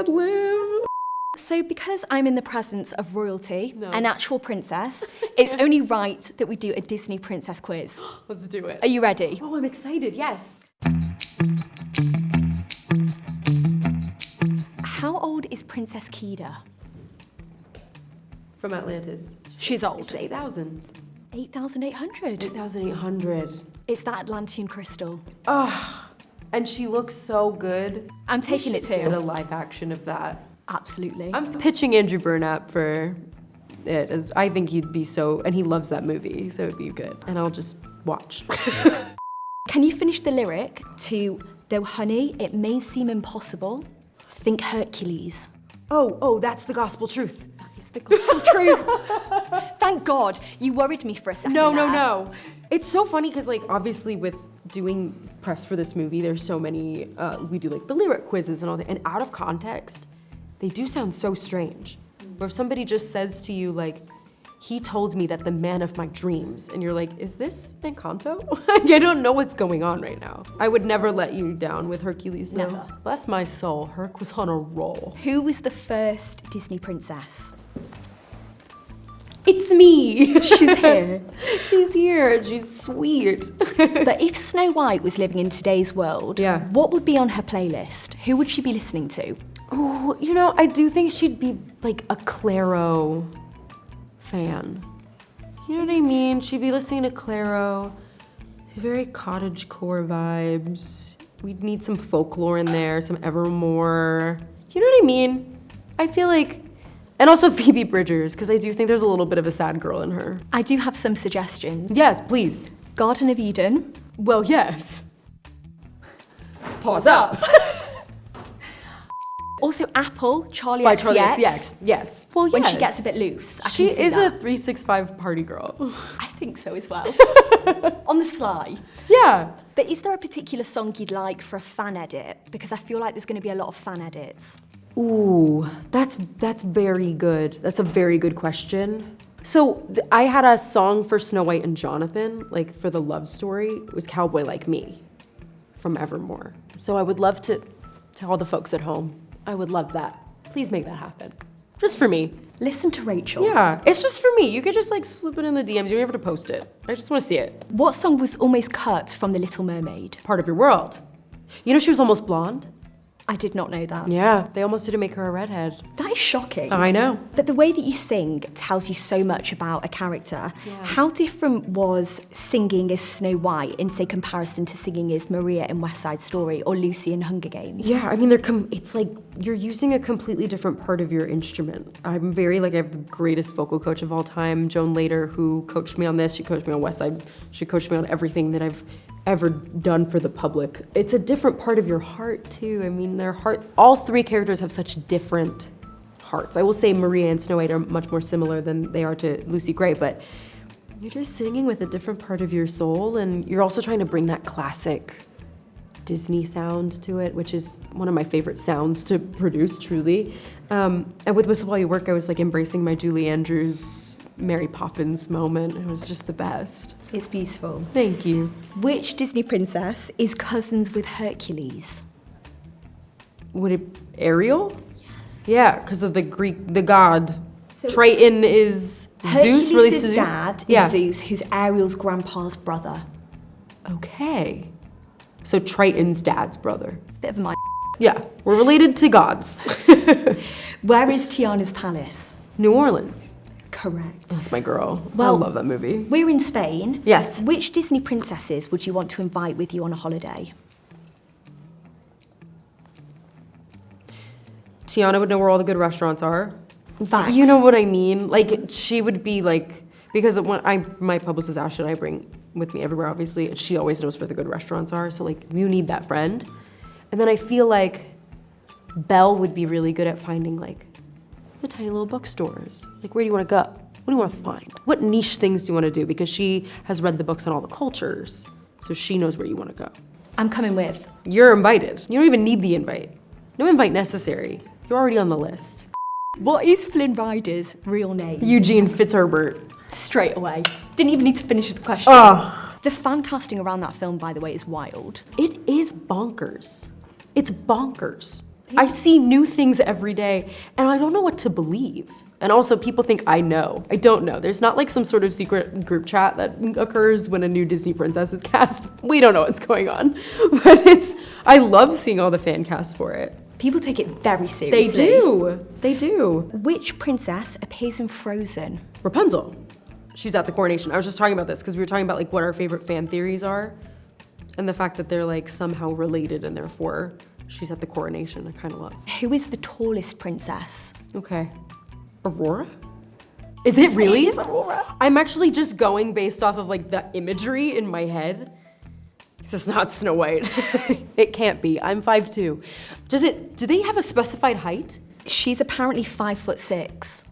ad lib. So because I'm in the presence of royalty, an actual princess, it's only right that we do a Disney princess quiz. Let's do it. Are you ready? Oh, I'm excited, yes. How old is Princess Kida? From Atlantis. She's old. She's 8,000. 8,800. 8,800. It's that Atlantean crystal. And she looks so good. I'm taking it too. Get a live action of that. Absolutely. I'm pitching Andrew Burnap for it, as I think he'd be so, and he loves that movie, so it'd be good. And I'll just watch. Can you finish the lyric to, though honey, it may seem impossible, think Hercules? Oh, that's the gospel truth. That is the gospel truth. Thank God, you worried me for a second there. No. It's so funny because, like, obviously with doing press for this movie, there's so many, we do like the lyric quizzes and all that, and out of context, they do sound so strange. Or if somebody just says to you, like, he told me that the man of my dreams, and you're like, is this Encanto? Like, I don't know what's going on right now. I would never let you down with Hercules, no. Never. Bless my soul, Herc was on a roll. Who was the first Disney princess? It's me. She's here. She's here, she's sweet. But if Snow White was living in today's world, Yeah. what would be on her playlist? Who would she be listening to? Oh, you know, I do think she'd be like a Clairo fan. You know what I mean? She'd be listening to Clairo, very cottagecore vibes. We'd need some folklore in there, some Evermore. You know what I mean? I feel like, and also Phoebe Bridgers, because I do think there's a little bit of a sad girl in her. I do have some suggestions. Yes, please. Garden of Eden. Well, yes. Pause up. Also Apple, Charlie By XCX. Charlie XCX, yes. Well, when she yes. gets a bit loose, I She can see is that. a 365 party girl. I think so as well. On the sly. Yeah. But is there a particular song you'd like for a fan edit? Because I feel like there's going to be a lot of fan edits. Ooh, that's very good. That's a very good question. So I had a song for Snow White and Jonathan, like for the love story. It was Cowboy Like Me from Evermore. So I would love to tell all the folks at home, I would love that. Please make that happen. Just for me. Listen to Rachel. Yeah, it's just for me. You could just like slip it in the DMs. You don't have to post it. I just want to see it. What song was almost cut from The Little Mermaid? Part of your world. You know she was almost blonde? I did not know that. Yeah, they almost didn't make her a redhead. That is shocking. I know. But the way that you sing tells you so much about a character. Yeah. How different was singing as Snow White in, say, comparison to singing as Maria in West Side Story or Lucy in Hunger Games? Yeah, I mean, it's like you're using a completely different part of your instrument. I'm very, like, I have the greatest vocal coach of all time, Joan Lader, who coached me on this. She coached me on West Side. She coached me on everything that I've ever done for the public. It's a different part of your heart, too. I mean, all three characters have such different hearts. I will say Maria and Snow White are much more similar than they are to Lucy Gray, but you're just singing with a different part of your soul, and you're also trying to bring that classic Disney sound to it, which is one of my favorite sounds to produce, truly. And with Whistle While You Work, I was like embracing my Julie Andrews Mary Poppins moment. It was just the best. It's beautiful. Thank you. Which Disney princess is cousins with Hercules? Would it Ariel? Yes. Yeah, because of the god. Triton is Zeus, really Hercules' Zeus? dad Yeah. is Zeus, who's Ariel's grandpa's brother. Okay. So Triton's dad's brother. Bit of a mind. Yeah, we're related to gods. Where is Tiana's palace? New Orleans. Correct. That's my girl. Well, I love that movie. We're in Spain. Yes. Which Disney princesses would you want to invite with you on a holiday? Tiana would know where all the good restaurants are. Facts. You know what I mean? Like, she would be like, because when my publicist Ashton, I bring with me everywhere, obviously, and she always knows where the good restaurants are, so like, you need that friend. And then I feel like Belle would be really good at finding like the tiny little bookstores. Like, where do you want to go? What do you want to find? What niche things do you want to do? Because she has read the books on all the cultures, so she knows where you want to go. I'm coming with. You're invited. You don't even need the invite. No invite necessary. You're already on the list. What is Flynn Rider's real name? Eugene Fitzherbert. Straight away. Didn't even need to finish the question. Oh, The fan casting around that film, by the way, is wild. it is bonkers. It's bonkers. I see new things every day, and I don't know what to believe. And also, people think I know. I don't know. There's not like some sort of secret group chat that occurs when a new Disney princess is cast. We don't know what's going on. But I love seeing all the fan casts for it. People take it very seriously. They do. They do. Which princess appears in Frozen? Rapunzel. She's at the coronation. I was just talking about this because we were talking about like what our favorite fan theories are, and the fact that they're like somehow related and therefore she's at the coronation. I kind of love. Who is the tallest princess? Okay. Aurora? Is it really? It is Aurora. I'm actually just going based off of like the imagery in my head. This is not Snow White. It can't be. I'm 5'2". Do they have a specified height? She's apparently 5'6".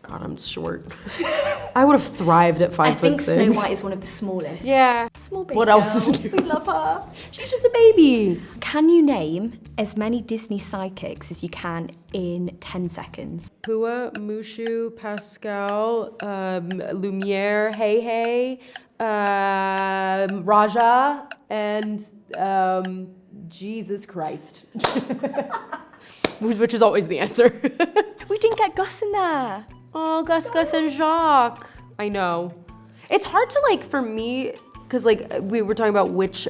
God, I'm short. I would have thrived at 5'6". I think Snow White is one of the smallest. Yeah. Small baby What else girl. is new? We love her. She's just a baby. Can you name as many Disney sidekicks as you can in 10 seconds? Pua, Mushu, Pascal, Lumiere, Hey Hey, Raja, and Jesus Christ. Which is always the answer. We didn't get Gus in there. Oh, Gus, Gus, and Jacques. I know. It's hard to like, for me, because like we were talking about which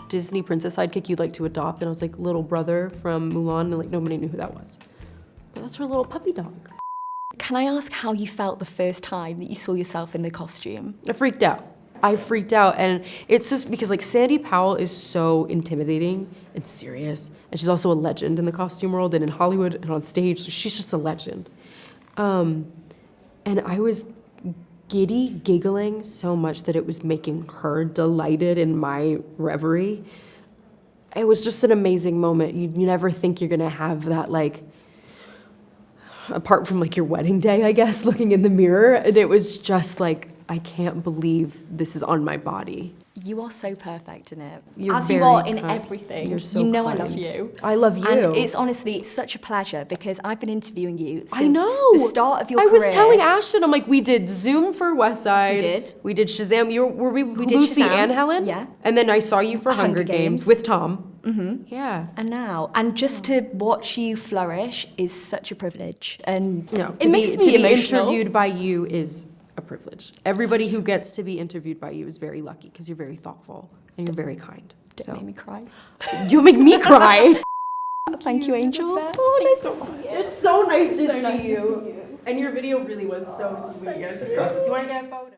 Disney princess sidekick you'd like to adopt, and I was like, little brother from Mulan, and like nobody knew who that was. But that's her little puppy dog. Can I ask how you felt the first time that you saw yourself in the costume? I freaked out. And it's just because like Sandy Powell is so intimidating and serious, and she's also a legend in the costume world and in Hollywood and on stage. She's just a legend. And I was giggling so much that it was making her delighted in my reverie. It was just an amazing moment. You never think you're gonna have that, like, apart from like your wedding day, I guess, looking in the mirror. And it was just like, I can't believe this is on my body. You are so perfect in it. You're As you very are in kind. everything. You're so You know kind. I love you. I love you. And it's honestly such a pleasure because I've been interviewing you since I know. the start of your I career. was telling Ashton, I'm like, we did Zoom for West Side. We did. We did Shazam. Were we did Lucy Shazam. and Helen? Yeah. And then I saw you for Hunger Hunger Games Games. with Tom. Mm-hmm. Yeah. And now, and just to watch you flourish is such a privilege. And No, it makes me to be emotional. interviewed by you is a privilege. Everybody who gets to be interviewed by you is very lucky because you're very thoughtful and you're very kind. Don't make me cry. You make me cry. Thank you, Angel. Oh, thanks so much. It's so nice to see you. And your video really was so sweet. Do you want to get a photo?